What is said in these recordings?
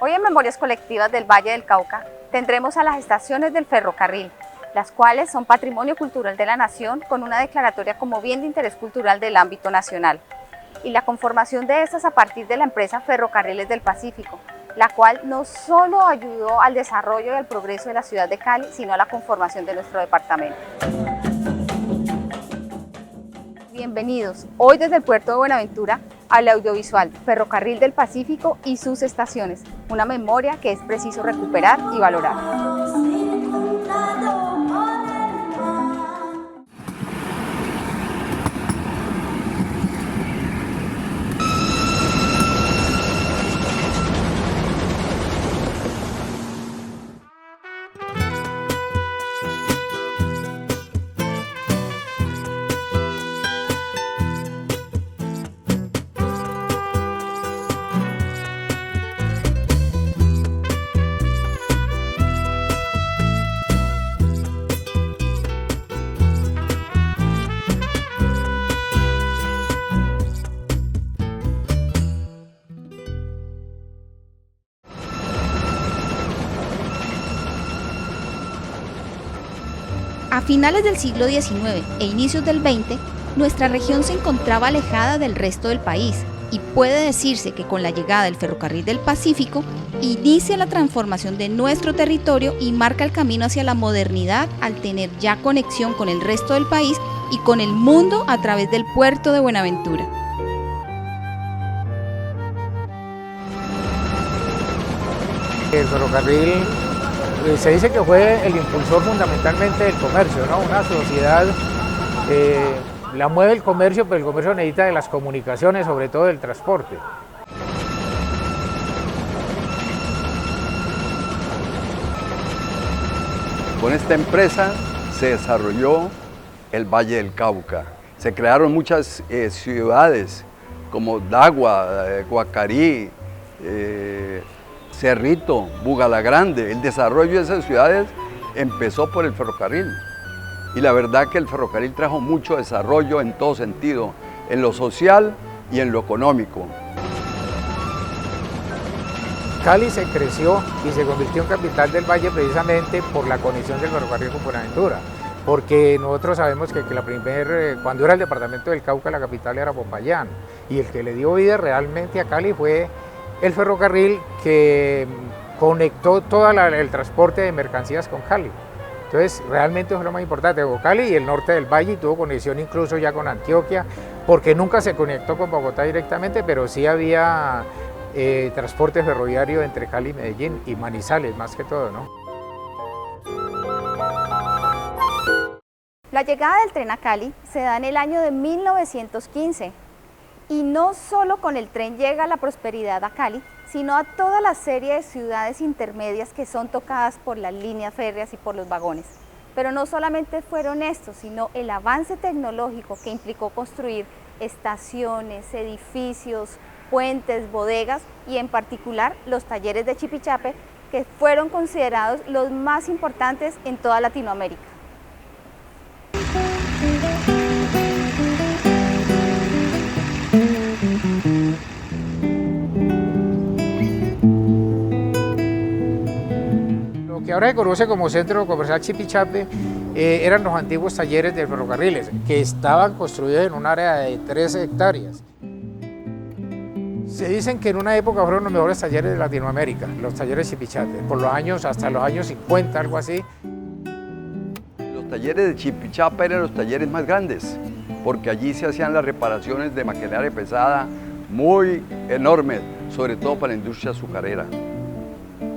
Hoy en Memorias Colectivas del Valle del Cauca tendremos a las estaciones del ferrocarril, las cuales son Patrimonio Cultural de la Nación con una declaratoria como bien de interés cultural del ámbito nacional, y la conformación de estas a partir de la empresa Ferrocarriles del Pacífico, la cual no solo ayudó al desarrollo y al progreso de la ciudad de Cali, sino a la conformación de nuestro departamento. Bienvenidos hoy desde el puerto de Buenaventura al audiovisual Ferrocarril del Pacífico y sus estaciones, una memoria que es preciso recuperar y valorar. A finales del siglo XIX e inicios del XX, nuestra región se encontraba alejada del resto del país y puede decirse que con la llegada del Ferrocarril del Pacífico inicia la transformación de nuestro territorio y marca el camino hacia la modernidad al tener ya conexión con el resto del país y con el mundo a través del puerto de Buenaventura. El ferrocarril se dice que fue el impulsor fundamentalmente del comercio, ¿no? Una sociedad la mueve el comercio, pero el comercio necesita de las comunicaciones, sobre todo del transporte. Con esta empresa se desarrolló el Valle del Cauca. Se crearon muchas ciudades como Dagua, Guacarí, Cerrito, Bugalagrande. El desarrollo de esas ciudades empezó por el ferrocarril. Y la verdad que el ferrocarril trajo mucho desarrollo en todo sentido, en lo social y en lo económico. Cali se creció y se convirtió en capital del Valle precisamente por la conexión del ferrocarril con Buenaventura. Porque nosotros sabemos que cuando era el departamento del Cauca, la capital era Popayán. Y el que le dio vida realmente a Cali fue el ferrocarril que conectó todo el transporte de mercancías con Cali. Entonces, realmente fue lo más importante. Cali y el norte del Valle, y tuvo conexión incluso ya con Antioquia, porque nunca se conectó con Bogotá directamente, pero sí había transporte ferroviario entre Cali y Medellín, y Manizales más que todo, ¿no? La llegada del tren a Cali se da en el año de 1915. Y no solo con el tren llega la prosperidad a Cali, sino a toda la serie de ciudades intermedias que son tocadas por las líneas férreas y por los vagones. Pero no solamente fueron estos, sino el avance tecnológico que implicó construir estaciones, edificios, puentes, bodegas y en particular los talleres de Chipichape, que fueron considerados los más importantes en toda Latinoamérica. Lo que ahora se conoce como Centro Comercial Chipichape eran los antiguos talleres de ferrocarriles, que estaban construidos en un área de 13 hectáreas. Se dicen que en una época fueron los mejores talleres de Latinoamérica, los talleres Chipichape, hasta los años 50, algo así. Los talleres de Chipichape eran los talleres más grandes, porque allí se hacían las reparaciones de maquinaria pesada muy enormes, sobre todo para la industria azucarera.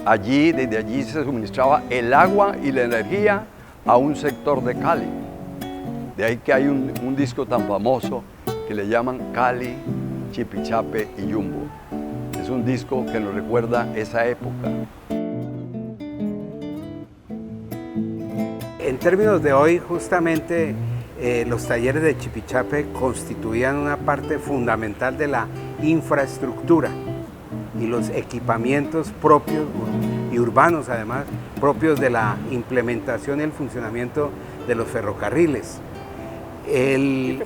Desde allí se suministraba el agua y la energía a un sector de Cali. De ahí que hay un disco tan famoso que le llaman Cali, Chipichape y Jumbo. Es un disco que nos recuerda esa época. En términos de hoy, justamente los talleres de Chipichape constituían una parte fundamental de la infraestructura y los equipamientos propios y urbanos, además, propios de la implementación y el funcionamiento de los ferrocarriles. El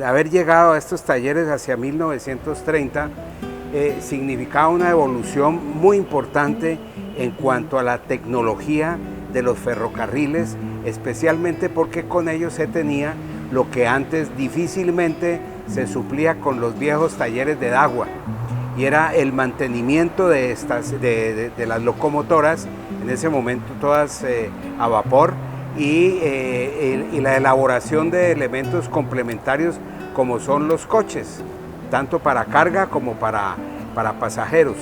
haber llegado a estos talleres hacia 1930 significaba una evolución muy importante en cuanto a la tecnología de los ferrocarriles, especialmente porque con ellos se tenía lo que antes difícilmente se suplía con los viejos talleres de Dagua, y era el mantenimiento de las locomotoras, en ese momento todas a vapor, y la elaboración de elementos complementarios como son los coches, tanto para carga como para pasajeros.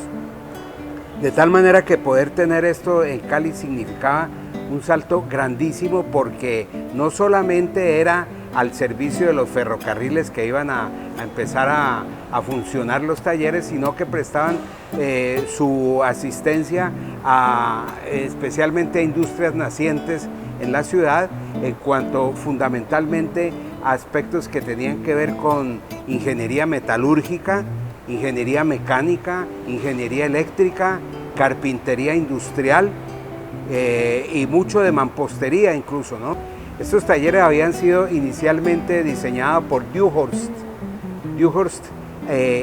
De tal manera que poder tener esto en Cali significaba un salto grandísimo, porque no solamente era al servicio de los ferrocarriles que iban a empezar a funcionar los talleres, sino que prestaban su asistencia especialmente a industrias nacientes en la ciudad, en cuanto fundamentalmente a aspectos que tenían que ver con ingeniería metalúrgica, ingeniería mecánica, ingeniería eléctrica, carpintería industrial y mucho de mampostería incluso, ¿no? Estos talleres habían sido inicialmente diseñados por Dewhurst. Dewhurst,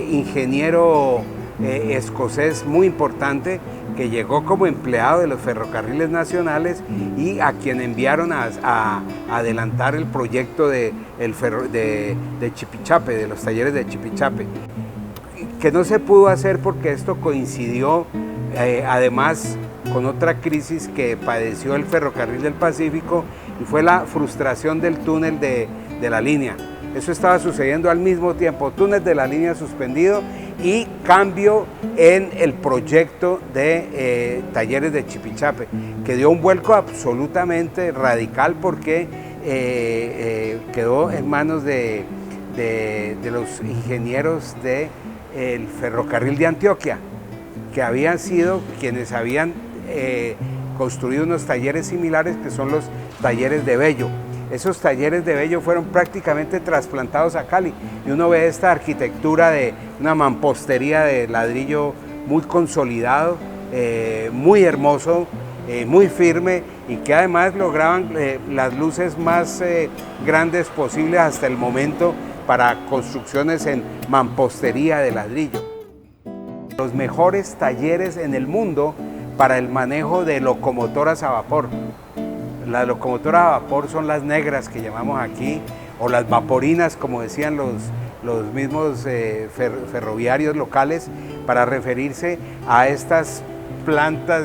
ingeniero escocés muy importante, que llegó como empleado de los ferrocarriles nacionales y a quien enviaron a adelantar el proyecto de Chipichape, de los talleres de Chipichape, que no se pudo hacer porque esto coincidió además con otra crisis que padeció el ferrocarril del Pacífico, y fue la frustración del túnel de la línea. Eso estaba sucediendo al mismo tiempo, túnel de la línea suspendido y cambio en el proyecto de talleres de Chipichape, que dio un vuelco absolutamente radical, porque quedó en manos de los ingenieros del ferrocarril de Antioquia, que habían sido quienes habían construido unos talleres similares, que son los talleres de Bello. Esos talleres de Bello fueron prácticamente trasplantados a Cali, y uno ve esta arquitectura de una mampostería de ladrillo muy consolidado, muy hermoso, muy firme, y que además lograban las luces más grandes posibles hasta el momento para construcciones en mampostería de ladrillo. Los mejores talleres en el mundo para el manejo de locomotoras a vapor. Las locomotoras a vapor son las negras que llamamos aquí, o las vaporinas, como decían los mismos ferroviarios locales, para referirse a estas plantas,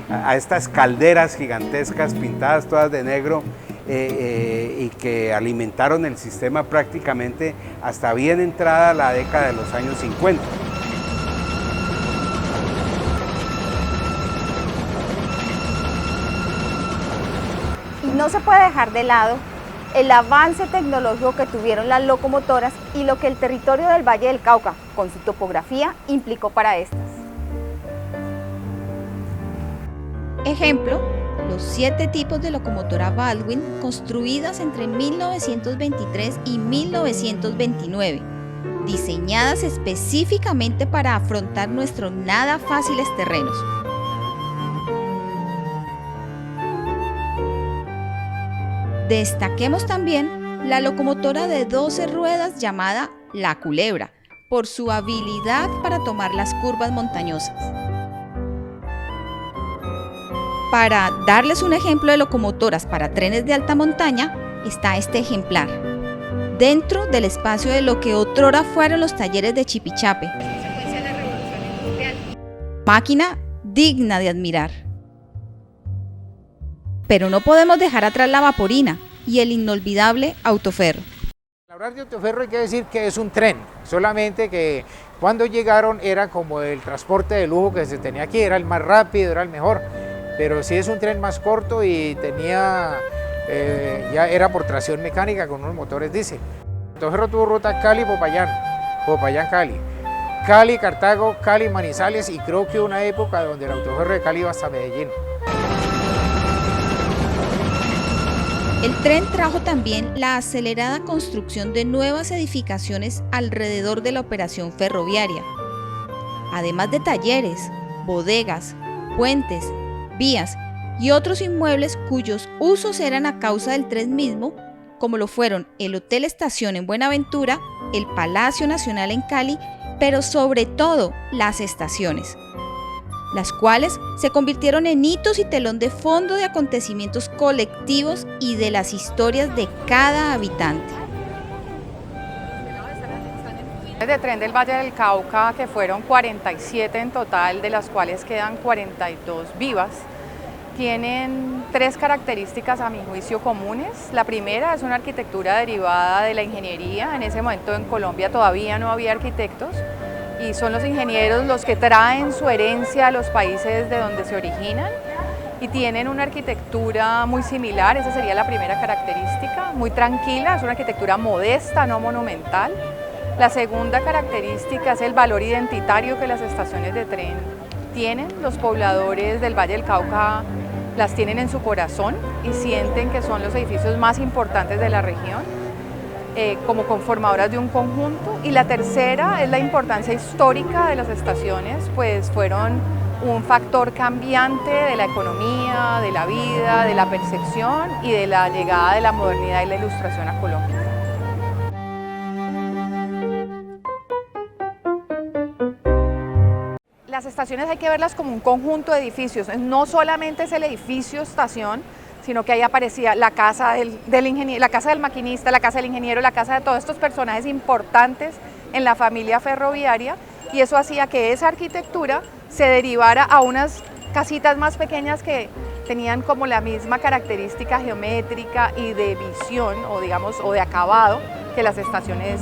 a estas calderas gigantescas pintadas todas de negro, y que alimentaron el sistema prácticamente hasta bien entrada la década de los años 50. No se puede dejar de lado el avance tecnológico que tuvieron las locomotoras y lo que el territorio del Valle del Cauca, con su topografía, implicó para estas. Ejemplo, los 7 tipos de locomotora Baldwin construidas entre 1923 y 1929, diseñadas específicamente para afrontar nuestros nada fáciles terrenos. Destaquemos también la locomotora de 12 ruedas llamada La Culebra, por su habilidad para tomar las curvas montañosas. Para darles un ejemplo de locomotoras para trenes de alta montaña, está este ejemplar, dentro del espacio de lo que otrora fueron los talleres de Chipichape. Máquina digna de admirar. Pero no podemos dejar atrás la vaporina y el inolvidable autoferro. Al hablar de autoferro hay que decir que es un tren, solamente que cuando llegaron era como el transporte de lujo que se tenía aquí, era el más rápido, era el mejor, pero sí es un tren más corto y tenía, ya era por tracción mecánica con unos motores diésel. El autoferro tuvo ruta Cali-Popayán, Popayán-Cali, Cali-Cartago, Cali-Manizales, y creo que una época donde el autoferro de Cali iba hasta Medellín. El tren trajo también la acelerada construcción de nuevas edificaciones alrededor de la operación ferroviaria, además de talleres, bodegas, puentes, vías y otros inmuebles cuyos usos eran a causa del tren mismo, como lo fueron el Hotel Estación en Buenaventura, el Palacio Nacional en Cali pero sobre todo las estaciones, las cuales se convirtieron en hitos y telón de fondo de acontecimientos colectivos y de las historias de cada habitante. De tren del Valle del Cauca, que fueron 47 en total, de las cuales quedan 42 vivas, tienen 3 características a mi juicio comunes. La primera es una arquitectura derivada de la ingeniería. En ese momento en Colombia todavía no había arquitectos y son los ingenieros los que traen su herencia a los países de donde se originan y tienen una arquitectura muy similar. Esa sería la primera característica, muy tranquila, es una arquitectura modesta, no monumental. La segunda característica es el valor identitario que las estaciones de tren tienen. Los pobladores del Valle del Cauca las tienen en su corazón y sienten que son los edificios más importantes de la región, como conformadoras de un conjunto. Y la tercera es la importancia histórica de las estaciones, pues fueron un factor cambiante de la economía, de la vida, de la percepción y de la llegada de la modernidad y la ilustración a Colombia. Las estaciones hay que verlas como un conjunto de edificios, no solamente es el edificio estación, sino que ahí aparecía la casa del ingeniero, la casa del maquinista, la casa del ingeniero, la casa de todos estos personajes importantes en la familia ferroviaria, y eso hacía que esa arquitectura se derivara a unas casitas más pequeñas que tenían como la misma característica geométrica y de visión, o digamos, o de acabado, que las estaciones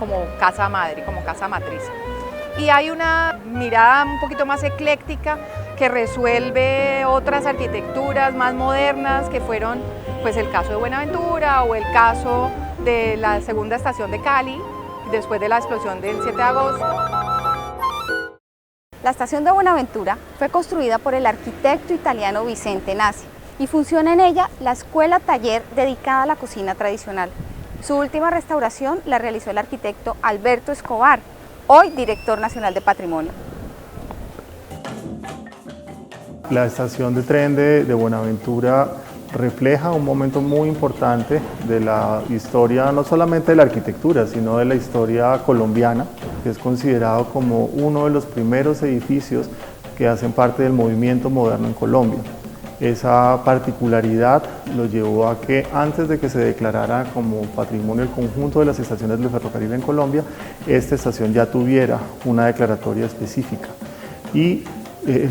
como casa madre, como casa matriz. Y hay una mirada un poquito más ecléctica que resuelve otras arquitecturas más modernas, que fueron pues el caso de Buenaventura o el caso de la segunda estación de Cali, después de la explosión del 7 de agosto. La estación de Buenaventura fue construida por el arquitecto italiano Vicente Nasi y funciona en ella la escuela taller dedicada a la cocina tradicional. Su última restauración la realizó el arquitecto Alberto Escobar, hoy director nacional de Patrimonio. La estación de tren de Buenaventura refleja un momento muy importante de la historia, no solamente de la arquitectura, sino de la historia colombiana, que es considerado como uno de los primeros edificios que hacen parte del movimiento moderno en Colombia. Esa particularidad lo llevó a que antes de que se declarara como patrimonio el conjunto de las estaciones del ferrocarril en Colombia, esta estación ya tuviera una declaratoria específica. Y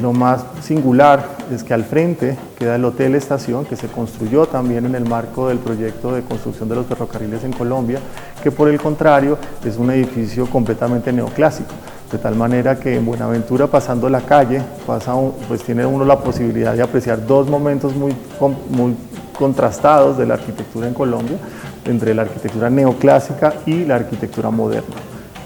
lo más singular es que al frente queda el Hotel Estación, que se construyó también en el marco del proyecto de construcción de los ferrocarriles en Colombia, que por el contrario es un edificio completamente neoclásico. De tal manera que en Buenaventura, pasando la calle, pues tiene uno la posibilidad de apreciar dos momentos muy contrastados de la arquitectura en Colombia, entre la arquitectura neoclásica y la arquitectura moderna.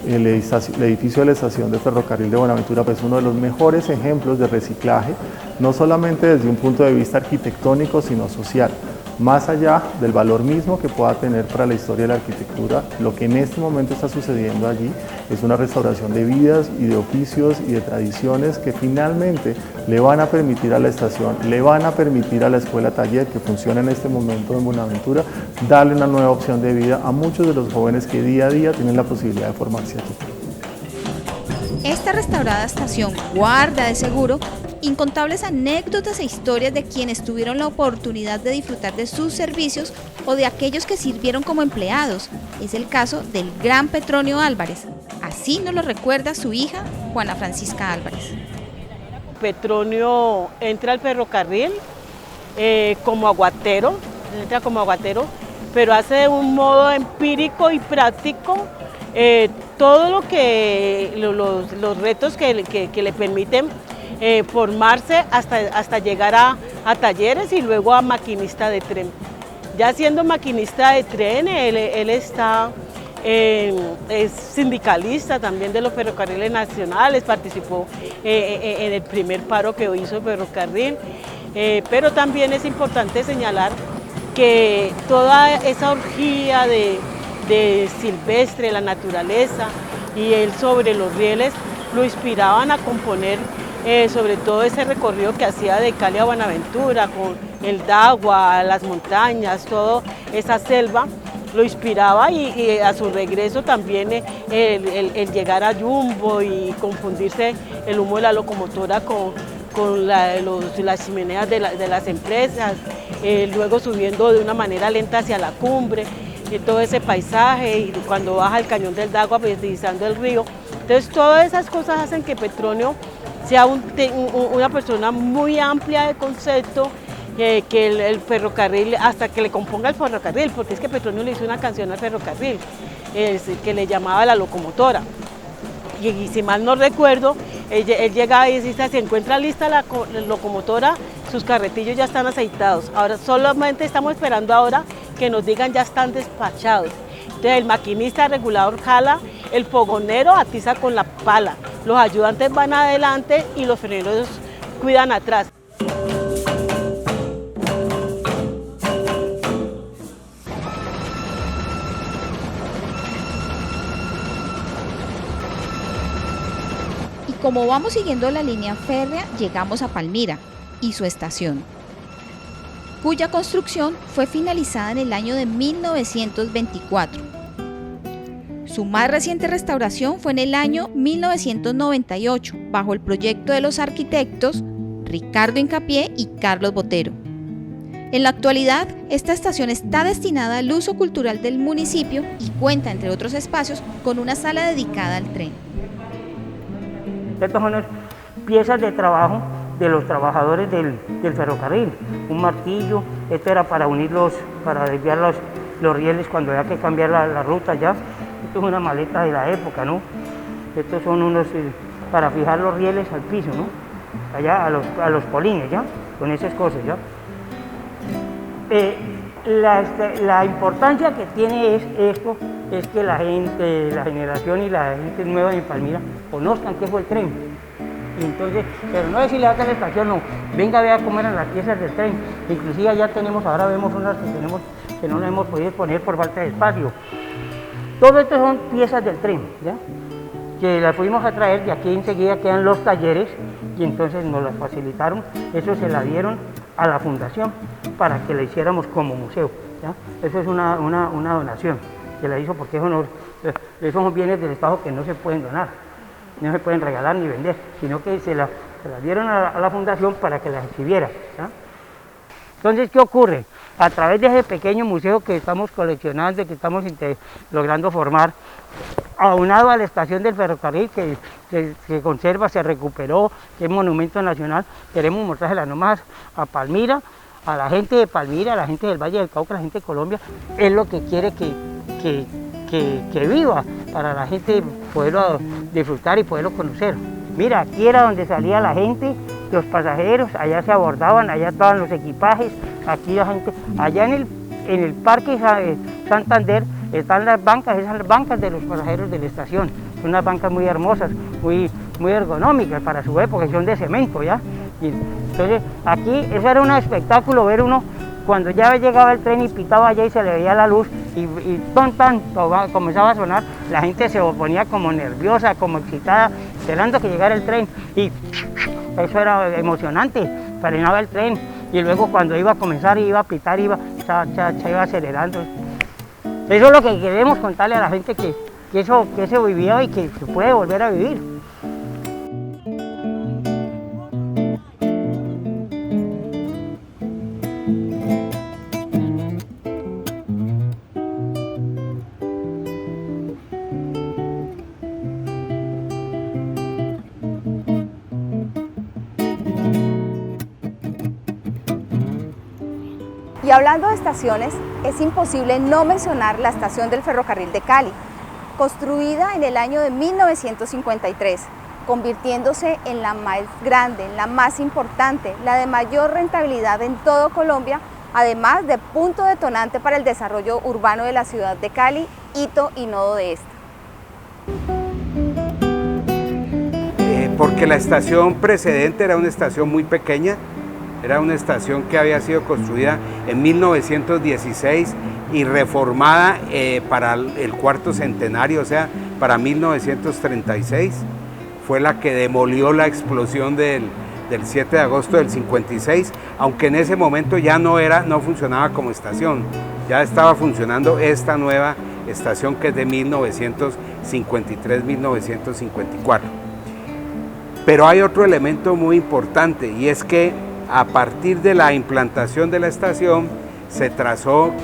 El edificio de la estación de ferrocarril de Buenaventura es uno de los mejores ejemplos de reciclaje, no solamente desde un punto de vista arquitectónico, sino social. Más allá del valor mismo que pueda tener para la historia de la arquitectura, lo que en este momento está sucediendo allí es una restauración de vidas y de oficios y de tradiciones que finalmente le van a permitir a la estación, le van a permitir a la escuela taller que funciona en este momento en Buenaventura, darle una nueva opción de vida a muchos de los jóvenes que día a día tienen la posibilidad de formarse aquí. Esta restaurada estación guarda de seguro incontables anécdotas e historias de quienes tuvieron la oportunidad de disfrutar de sus servicios o de aquellos que sirvieron como empleados. Es el caso del gran Petronio Álvarez. Así nos lo recuerda su hija, Juana Francisca Álvarez. Petronio entra al ferrocarril como aguatero, pero hace de un modo empírico y práctico todo lo que los retos que le permiten formarse hasta llegar a talleres y luego a maquinista de tren. Ya siendo maquinista de tren, él está, es sindicalista también de los ferrocarriles nacionales, participó en el primer paro que hizo el ferrocarril, pero también es importante señalar que toda esa orgía de silvestre, la naturaleza y él sobre los rieles lo inspiraban a componer sobre todo ese recorrido que hacía de Cali a Buenaventura, con el Dagua, las montañas, toda esa selva, lo inspiraba y a su regreso también el llegar a Jumbo y confundirse el humo de la locomotora con las chimeneas de las empresas, luego subiendo de una manera lenta hacia la cumbre, todo ese paisaje y cuando baja el cañón del Dagua deslizando el río. Entonces todas esas cosas hacen que Petronio sea una persona muy amplia de concepto, que el ferrocarril, hasta que le componga el ferrocarril, porque es que Petronio le hizo una canción al ferrocarril que le llamaba La Locomotora. Y si mal no recuerdo, él llegaba y decía, se encuentra lista la locomotora, sus carretillos ya están aceitados, ahora solamente estamos esperando ahora que nos digan ya están despachados. Entonces el maquinista regulador jala, el fogonero atiza con la pala, los ayudantes van adelante y los freneros cuidan atrás. Y como vamos siguiendo la línea férrea, llegamos a Palmira y su estación, cuya construcción fue finalizada en el año de 1924. Su más reciente restauración fue en el año 1998, bajo el proyecto de los arquitectos Ricardo Hincapié y Carlos Botero. En la actualidad, esta estación está destinada al uso cultural del municipio y cuenta, entre otros espacios, con una sala dedicada al tren. Estas son las piezas de trabajo de los trabajadores del ferrocarril. Un martillo, esto era para unirlos, para desviar los rieles cuando había que cambiar la ruta ya. Esto es una maleta de la época, ¿no? Estos son unos para fijar los rieles al piso, ¿no? Allá a los polines, ¿ya? Con esas cosas, ¿ya? La importancia que tiene esto es que la gente, la generación y la gente nueva en Palmira conozcan qué fue el tren. Y entonces, pero no decirle acá a la estación, no, venga a ver cómo eran las piezas del tren. Inclusive ya tenemos, ahora vemos unas que no las hemos podido poner por falta de espacio. Todo esto son piezas del tren, ¿ya? Que las fuimos a traer, y aquí enseguida quedan los talleres, y entonces nos las facilitaron, eso se la dieron a la fundación para que la hiciéramos como museo, ¿ya? Eso es una donación que la hizo porque esos son bienes del Estado que no se pueden donar, no se pueden regalar ni vender, sino que se la dieron a la fundación para que la exhibiera, ¿ya? Entonces, ¿qué ocurre? A través de ese pequeño museo que estamos coleccionando, que estamos logrando formar, aunado a la estación del ferrocarril que se conserva, se recuperó, que es monumento nacional, queremos mostrárselas nomás a Palmira, a la gente de Palmira, a la gente del Valle del Cauca, a la gente de Colombia, es lo que quiere que viva, para la gente poderlo disfrutar y poderlo conocer. Mira, aquí era donde salía la gente, los pasajeros, allá se abordaban, allá estaban los equipajes, aquí la gente, allá en el Parque Santander están las bancas, esas son las bancas de los pasajeros de la estación, son unas bancas muy hermosas, muy ergonómicas para su época, son de cemento, ¿ya? Y entonces aquí eso era un espectáculo ver uno cuando ya llegaba el tren y pitaba allá y se le veía la luz y comenzaba a sonar, la gente se ponía como nerviosa, como excitada, esperando que llegara el tren y eso era emocionante, frenaba el tren y luego cuando iba a comenzar iba a pitar, iba acelerando. Eso es lo que queremos contarle a la gente, que eso se vivió y que se puede volver a vivir. Y hablando de estaciones, es imposible no mencionar la estación del ferrocarril de Cali, construida en el año de 1953, convirtiéndose en la más grande, en la más importante, la de mayor rentabilidad en todo Colombia, además de punto detonante para el desarrollo urbano de la ciudad de Cali, hito y nodo de esta. Porque la estación precedente era una estación muy pequeña, era una estación que había sido construida en 1916 y reformada para el cuarto centenario, o sea, para 1936. Fue la que demolió la explosión del del 7 de agosto del 56, aunque en ese momento ya no funcionaba como estación, ya estaba funcionando esta nueva estación que es de 1953-1954. Pero hay otro elemento muy importante, y es que a partir de la implantación de la estación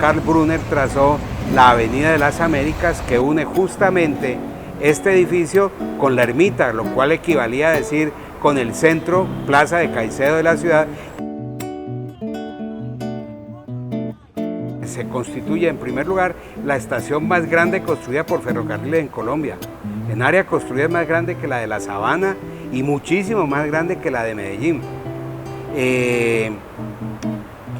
Karl Brunner trazó la Avenida de las Américas, que une justamente este edificio con la ermita, lo cual equivalía a decir con el centro, Plaza de Caicedo de la ciudad. Se constituye en primer lugar la estación más grande construida por ferrocarriles en Colombia. En área construida es más grande que la de La Sabana y muchísimo más grande que la de Medellín.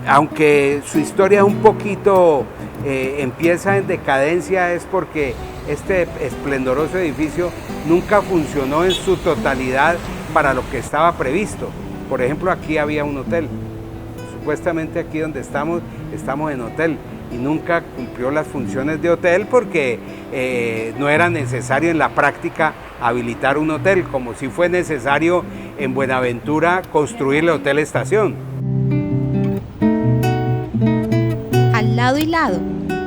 Aunque su historia es un poquito empieza en decadencia, es porque este esplendoroso edificio nunca funcionó en su totalidad para lo que estaba previsto. Por ejemplo, aquí había un hotel. Supuestamente aquí donde estamos en hotel, y nunca cumplió las funciones de hotel porque no era necesario en la práctica habilitar un hotel, como si fue necesario en Buenaventura construir el Hotel Estación. Al lado y lado,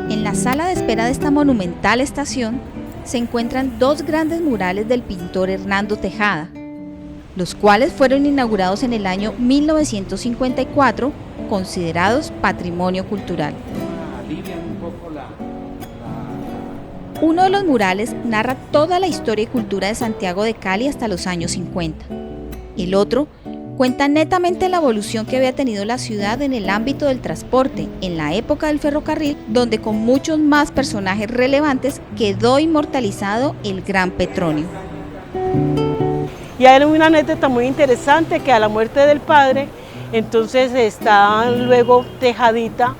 en la sala de espera de esta monumental estación, se encuentran dos grandes murales del pintor Hernando Tejada, los cuales fueron inaugurados en el año 1954, considerados Patrimonio Cultural. Uno de los murales narra toda la historia y cultura de Santiago de Cali hasta los años 50. El otro cuenta netamente la evolución que había tenido la ciudad en el ámbito del transporte en la época del ferrocarril, donde con muchos más personajes relevantes quedó inmortalizado el Gran Petronio. Y hay una anécdota muy interesante, que a la muerte del padre, entonces está luego Tejadita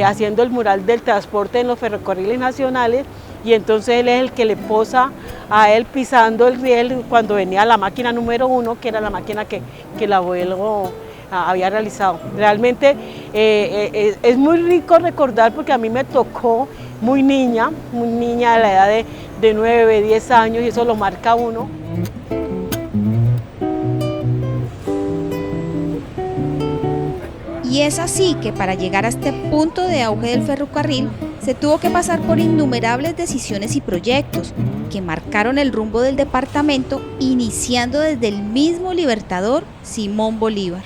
haciendo el mural del transporte en los ferrocarriles nacionales, y entonces él es el que le posa a él pisando el riel cuando venía la máquina número 1, que era la máquina que el abuelo había realizado. Realmente es muy rico recordar, porque a mí me tocó muy niña a la edad de 9, 10 años, y eso lo marca uno. Y es así que para llegar a este punto de auge del ferrocarril, se tuvo que pasar por innumerables decisiones y proyectos que marcaron el rumbo del departamento, iniciando desde el mismo libertador Simón Bolívar.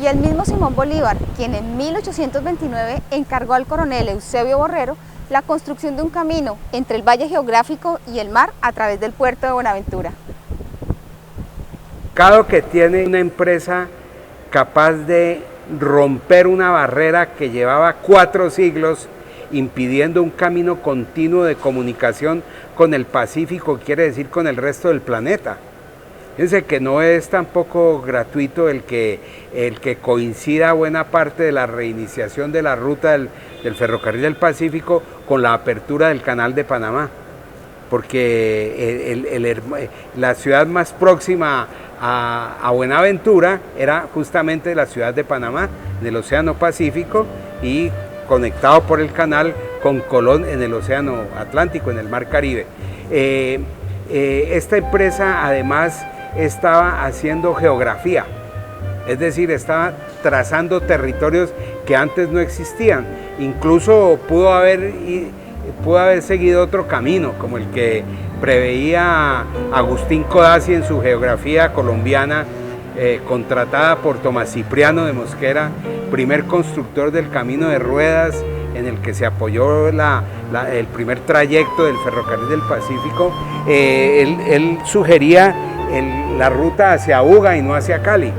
Y el mismo Simón Bolívar, quien en 1829 encargó al coronel Eusebio Borrero la construcción de un camino entre el valle geográfico y el mar a través del puerto de Buenaventura. Cado que tiene una empresa capaz de romper una barrera que llevaba 4 siglos impidiendo un camino continuo de comunicación con el Pacífico, quiere decir con el resto del planeta. Fíjense que no es tampoco gratuito el que coincida buena parte de la reiniciación de la ruta del ferrocarril del Pacífico con la apertura del Canal de Panamá, porque la ciudad más próxima a Buenaventura era justamente la ciudad de Panamá, en el Océano Pacífico, y conectado por el canal con Colón en el Océano Atlántico, en el Mar Caribe. Esta empresa además estaba haciendo geografía, es decir, estaba trazando territorios que antes no existían. Incluso pudo haber seguido otro camino, como el que preveía Agustín Codazzi en su geografía colombiana, contratada por Tomás Cipriano de Mosquera, primer constructor del camino de ruedas en el que se apoyó el primer trayecto del ferrocarril del Pacífico. Él sugería la ruta hacia Buga y no hacia Cali,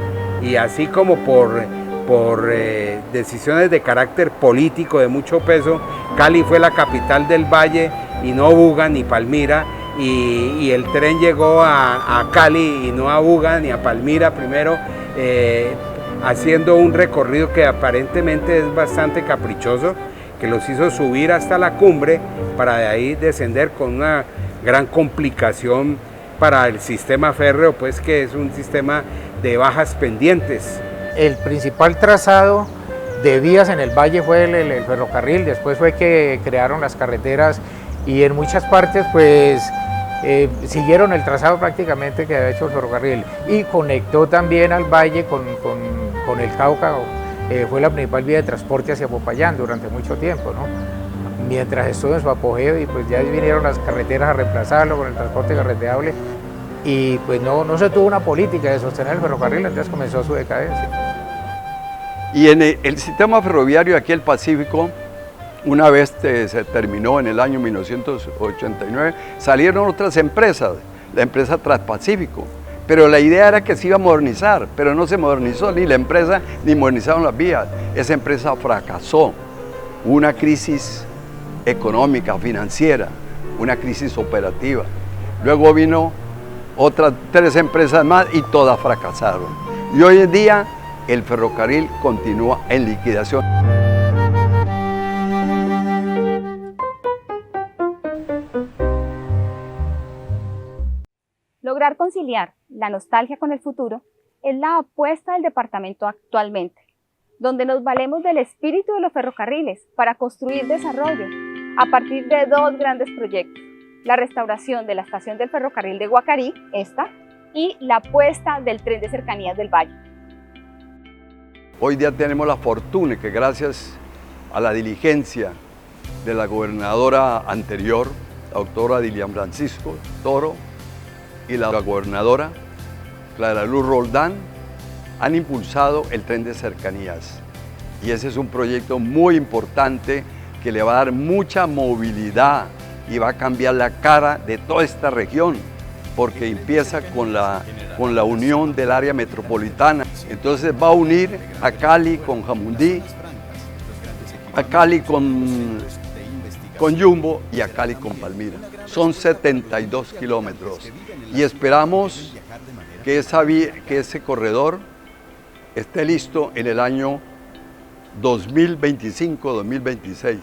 y así como por decisiones de carácter político de mucho peso, Cali fue la capital del valle y no Buga ni Palmira, y el tren llegó a Cali y no a Buga ni a Palmira primero, haciendo un recorrido que aparentemente es bastante caprichoso, que los hizo subir hasta la cumbre para de ahí descender con una gran complicación para el sistema férreo, pues que es un sistema de bajas pendientes. El principal trazado de vías en el valle fue el ferrocarril, después fue que crearon las carreteras, y en muchas partes pues siguieron el trazado prácticamente que había hecho el ferrocarril y conectó también al valle con el Cauca. Fue la principal vía de transporte hacia Popayán durante mucho tiempo, ¿no? Mientras estuvo en su apogeo, y pues ya vinieron las carreteras a reemplazarlo con el transporte carreteable, y pues no se tuvo una política de sostener el ferrocarril, entonces comenzó su decadencia. Y en el sistema ferroviario aquí el Pacífico, una vez se terminó en el año 1989, salieron otras empresas, la empresa Transpacífico, pero la idea era que se iba a modernizar, pero no se modernizó ni la empresa ni modernizaron las vías. Esa empresa fracasó, hubo una crisis económica, financiera, una crisis operativa. Luego vino otras 3 empresas más y todas fracasaron. Y hoy en día el ferrocarril continúa en liquidación. Lograr conciliar la nostalgia con el futuro es la apuesta del departamento actualmente, donde nos valemos del espíritu de los ferrocarriles para construir desarrollo a partir de 2 grandes proyectos: la restauración de la estación del ferrocarril de Guacarí, y la puesta del tren de cercanías del Valle. Hoy día tenemos la fortuna que gracias a la diligencia de la gobernadora anterior, la doctora Dilian Francisco Toro, y la gobernadora Clara Luz Roldán, han impulsado el tren de cercanías. Y ese es un proyecto muy importante que le va a dar mucha movilidad y va a cambiar la cara de toda esta región, porque empieza con la unión del área metropolitana. Entonces va a unir a Cali con Jamundí, a Cali con Yumbo y a Cali con Palmira. Son 72 kilómetros y esperamos que ese corredor esté listo en el año 2025-2026.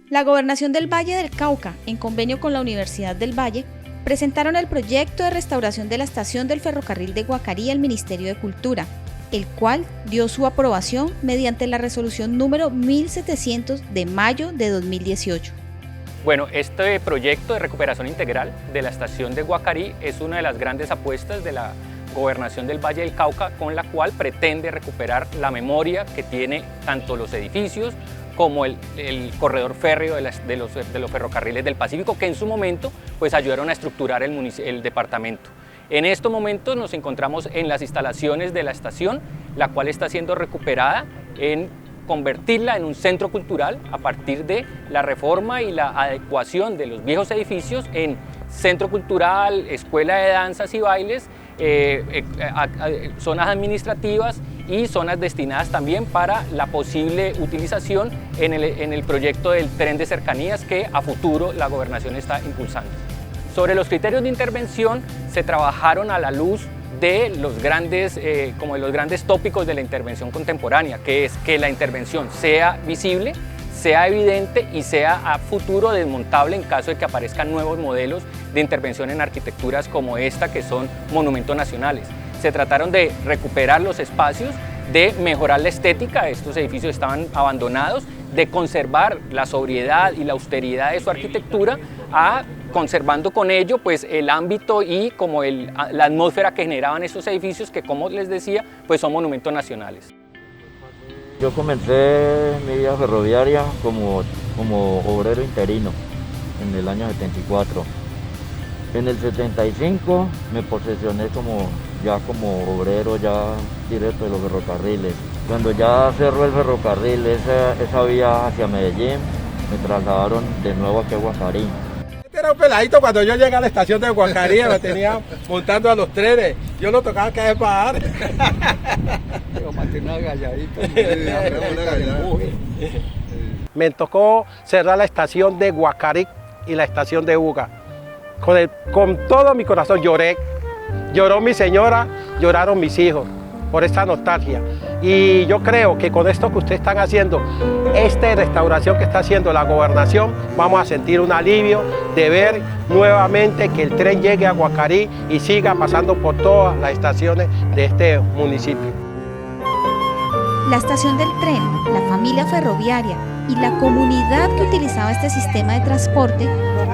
La Gobernación del Valle del Cauca, en convenio con la Universidad del Valle, presentaron el proyecto de restauración de la estación del ferrocarril de Guacarí al Ministerio de Cultura, el cual dio su aprobación mediante la resolución número 1700 de mayo de 2018. Bueno, este proyecto de recuperación integral de la estación de Guacarí es una de las grandes apuestas de la Gobernación del Valle del Cauca, con la cual pretende recuperar la memoria que tiene tanto los edificios como el corredor férreo de los ferrocarriles del Pacífico, que en su momento pues ayudaron a estructurar el departamento. En estos momentos nos encontramos en las instalaciones de la estación, la cual está siendo recuperada en convertirla en un centro cultural a partir de la reforma y la adecuación de los viejos edificios en centro cultural, escuela de danzas y bailes, zonas administrativas y zonas destinadas también para la posible utilización en el proyecto del tren de cercanías que a futuro la gobernación está impulsando. Sobre los criterios de intervención se trabajaron a la luz de los grandes tópicos de la intervención contemporánea, que es que la intervención sea visible, sea evidente y sea a futuro desmontable en caso de que aparezcan nuevos modelos de intervención en arquitecturas como esta, que son monumentos nacionales. Se trataron de recuperar los espacios, de mejorar la estética, estos edificios estaban abandonados, de conservar la sobriedad y la austeridad de su arquitectura, conservando con ello pues el ámbito y como la atmósfera que generaban estos edificios, que como les decía pues son monumentos nacionales. Yo comencé mi vida ferroviaria como obrero interino en el año 74. En el 75 me posesioné como obrero ya directo de los ferrocarriles. Cuando ya cerró el ferrocarril, esa vía hacia Medellín, me trasladaron de nuevo aquí a Guacarí. Este era un peladito cuando yo llegué a la estación de Guacarí, me tenía montando a los trenes. Yo lo tocaba cada vez bajar. Yo mantenía una galladita. Me tocó cerrar la estación de Guacarí y la estación de Uga. Con todo mi corazón lloré. Lloró mi señora, lloraron mis hijos por esta nostalgia. Y yo creo que con esto que ustedes están haciendo, esta restauración que está haciendo la gobernación, vamos a sentir un alivio de ver nuevamente que el tren llegue a Guacarí y siga pasando por todas las estaciones de este municipio. La estación del tren, la familia ferroviaria y la comunidad que utilizaba este sistema de transporte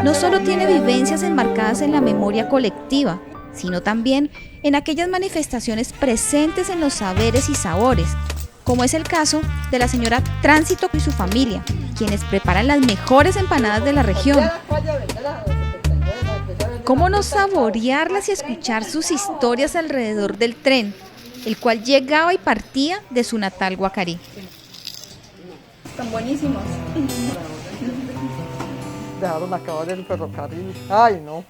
no solo tiene vivencias enmarcadas en la memoria colectiva, sino también en aquellas manifestaciones presentes en los saberes y sabores, como es el caso de la señora Tránsito y su familia, quienes preparan las mejores empanadas de la región. ¿Cómo no saborearlas y escuchar sus historias alrededor del tren, el cual llegaba y partía de su natal Guacarí? Están buenísimos. Dejaron acabar el ferrocarril. Ay, no.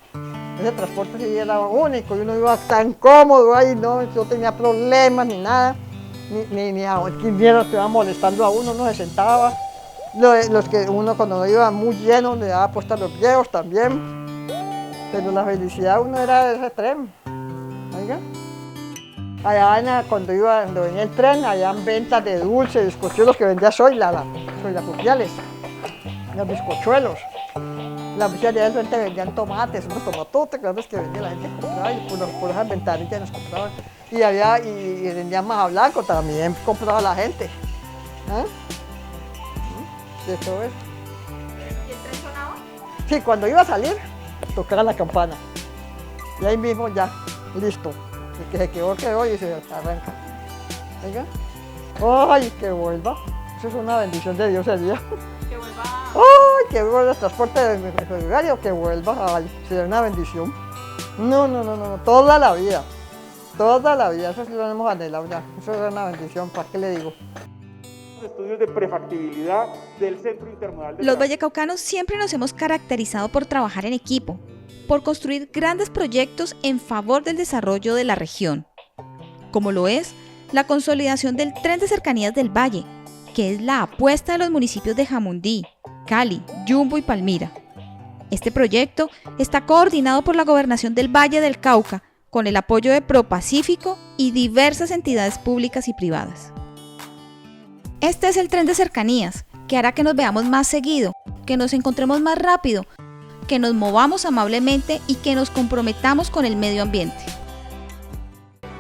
Ese transporte sí era único y uno iba tan cómodo ahí, no, yo tenía problemas ni nada, ni a quiniera te iba molestando a uno, no se sentaba. Los que uno cuando iba muy lleno le daba puesta a los viejos también, pero la felicidad uno era de ese tren. Oiga. Allá cuando venía el tren, habían ventas de dulces, bizcochuelos que vendía Zoila Pupiales, los bizcochuelos. La muchacha de frente vendían tomates, unos tomatotes grandes que vendía la gente compraba y por esas ventanillas nos compraban. Y vendían maja blanco, también compraba la gente. ¿Ah? De todo eso. ¿Y el tren sonaba? Sí, cuando iba a salir, tocaba la campana. Y ahí mismo ya, listo. El que se quedó y se arranca. Venga. ¡Ay, que vuelva! Eso es una bendición de Dios el día. Que vuelva. ¡Ay, que vuelva el transporte ferroviario! Que vuelva. ¡Ay, sería una bendición! No, toda la vida. Toda la vida, eso sí lo hemos anhelado ya. Eso es una bendición, ¿para qué le digo? Estudios de prefactibilidad del Centro Intermodal de Los vallecaucanos siempre nos hemos caracterizado por trabajar en equipo, por construir grandes proyectos en favor del desarrollo de la región, como lo es la consolidación del Tren de Cercanías del Valle, que es la apuesta de los municipios de Jamundí, Cali, Yumbo y Palmira. Este proyecto está coordinado por la Gobernación del Valle del Cauca, con el apoyo de ProPacífico y diversas entidades públicas y privadas. Este es el tren de cercanías, que hará que nos veamos más seguido, que nos encontremos más rápido, que nos movamos amablemente y que nos comprometamos con el medio ambiente.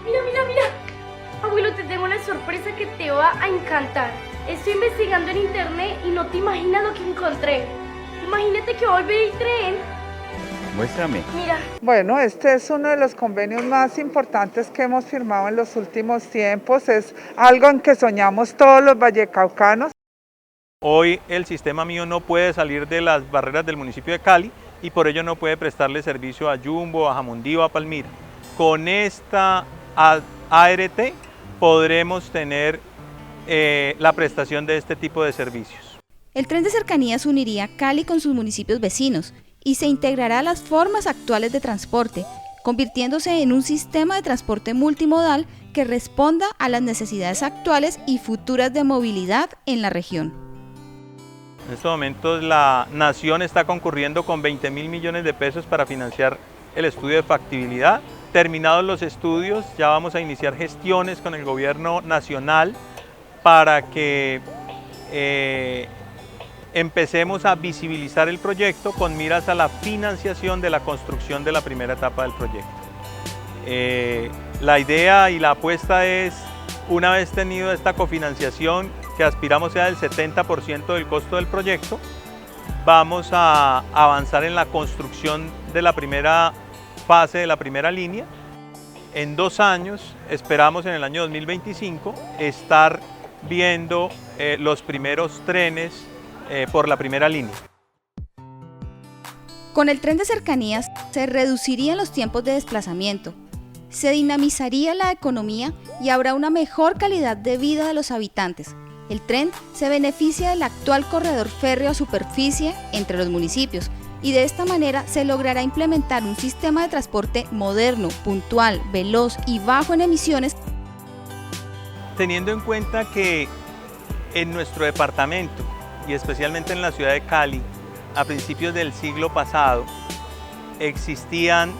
Mira. Abuelo, te tengo una sorpresa que te va a encantar. Estoy investigando en internet y no te imaginas lo que encontré. Imagínate que hoy vi el tren. Muéstrame. Mira. Bueno, este es uno de los convenios más importantes que hemos firmado en los últimos tiempos. Es algo en que soñamos todos los vallecaucanos. Hoy el sistema mío no puede salir de las barreras del municipio de Cali y por ello no puede prestarle servicio a Yumbo, a Jamundí o a Palmira. Con esta ART podremos tener la prestación de este tipo de servicios. El tren de cercanías uniría Cali con sus municipios vecinos y se integrará a las formas actuales de transporte, convirtiéndose en un sistema de transporte multimodal que responda a las necesidades actuales y futuras de movilidad en la región. En estos momentos la Nación está concurriendo con 20.000 millones de pesos para financiar el estudio de factibilidad. Terminados los estudios, ya vamos a iniciar gestiones con el gobierno nacional para que empecemos a visibilizar el proyecto con miras a la financiación de la construcción de la primera etapa del proyecto. La idea y la apuesta es, una vez tenido esta cofinanciación, que aspiramos sea del 70% del costo del proyecto, vamos a avanzar en la construcción de la primera fase de la primera línea. En 2 años, esperamos en el año 2025, estar viendo los primeros trenes por la primera línea. Con el tren de cercanías se reducirían los tiempos de desplazamiento, se dinamizaría la economía y habrá una mejor calidad de vida de los habitantes. El tren se beneficia del actual corredor férreo a superficie entre los municipios y de esta manera se logrará implementar un sistema de transporte moderno, puntual, veloz y bajo en emisiones. Teniendo en cuenta que en nuestro departamento y especialmente en la ciudad de Cali, a principios del siglo pasado, existían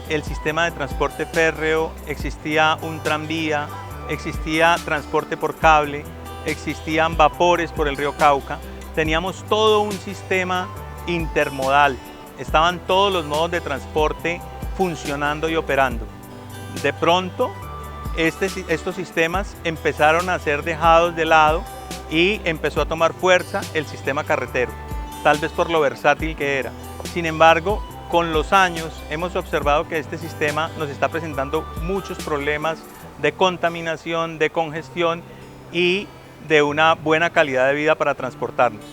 el sistema de transporte férreo, existía un tranvía, existía transporte por cable, existían vapores por el río Cauca, teníamos todo un sistema intermodal, estaban todos los modos de transporte funcionando y operando. De pronto, estos sistemas empezaron a ser dejados de lado y empezó a tomar fuerza el sistema carretero, tal vez por lo versátil que era. Sin embargo, con los años hemos observado que este sistema nos está presentando muchos problemas de contaminación, de congestión y de una buena calidad de vida para transportarnos.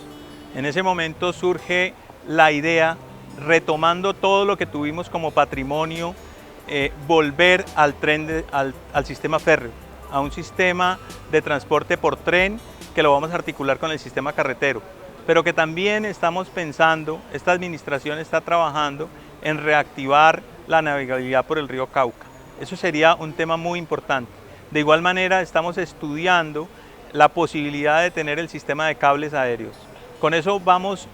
En ese momento surge la idea, retomando todo lo que tuvimos como patrimonio, volver al sistema férreo, a un sistema de transporte por tren que lo vamos a articular con el sistema carretero, pero que también estamos pensando, esta administración está trabajando en reactivar la navegabilidad por el río Cauca. Eso sería un tema muy importante. De igual manera estamos estudiando la posibilidad de tener el sistema de cables aéreos. Con eso vamos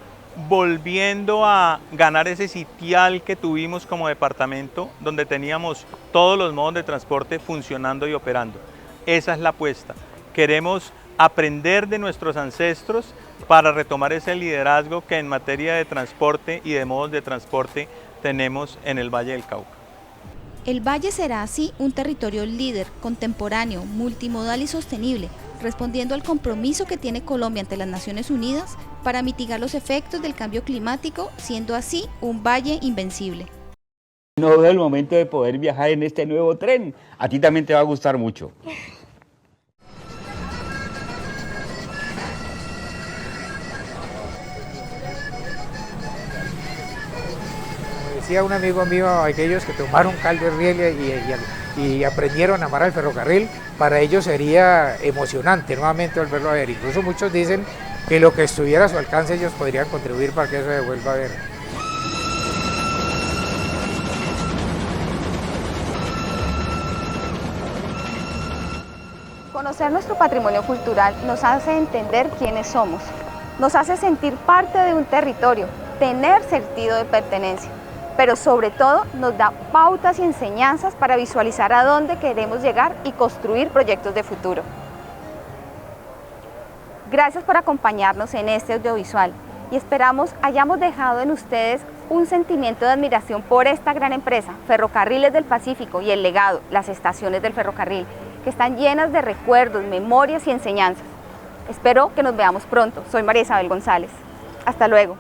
volviendo a ganar ese sitial que tuvimos como departamento, donde teníamos todos los modos de transporte funcionando y operando. Esa es la apuesta. Queremos aprender de nuestros ancestros para retomar ese liderazgo que en materia de transporte y de modos de transporte tenemos en el Valle del Cauca. El Valle será así un territorio líder, contemporáneo, multimodal y sostenible, respondiendo al compromiso que tiene Colombia ante las Naciones Unidas para mitigar los efectos del cambio climático, siendo así un valle invencible. No veo el momento de poder viajar en este nuevo tren. A ti también te va a gustar mucho. Decía un amigo mío, aquellos que tomaron caldo de riel y aprendieron a amar al ferrocarril, para ellos sería emocionante nuevamente volverlo a ver. Incluso muchos dicen que lo que estuviera a su alcance ellos podrían contribuir para que eso se vuelva a ver. Conocer nuestro patrimonio cultural nos hace entender quiénes somos, nos hace sentir parte de un territorio, tener sentido de pertenencia, pero sobre todo nos da pautas y enseñanzas para visualizar a dónde queremos llegar y construir proyectos de futuro. Gracias por acompañarnos en este audiovisual y esperamos hayamos dejado en ustedes un sentimiento de admiración por esta gran empresa, Ferrocarriles del Pacífico, y el legado, las estaciones del ferrocarril, que están llenas de recuerdos, memorias y enseñanzas. Espero que nos veamos pronto. Soy María Isabel González. Hasta luego.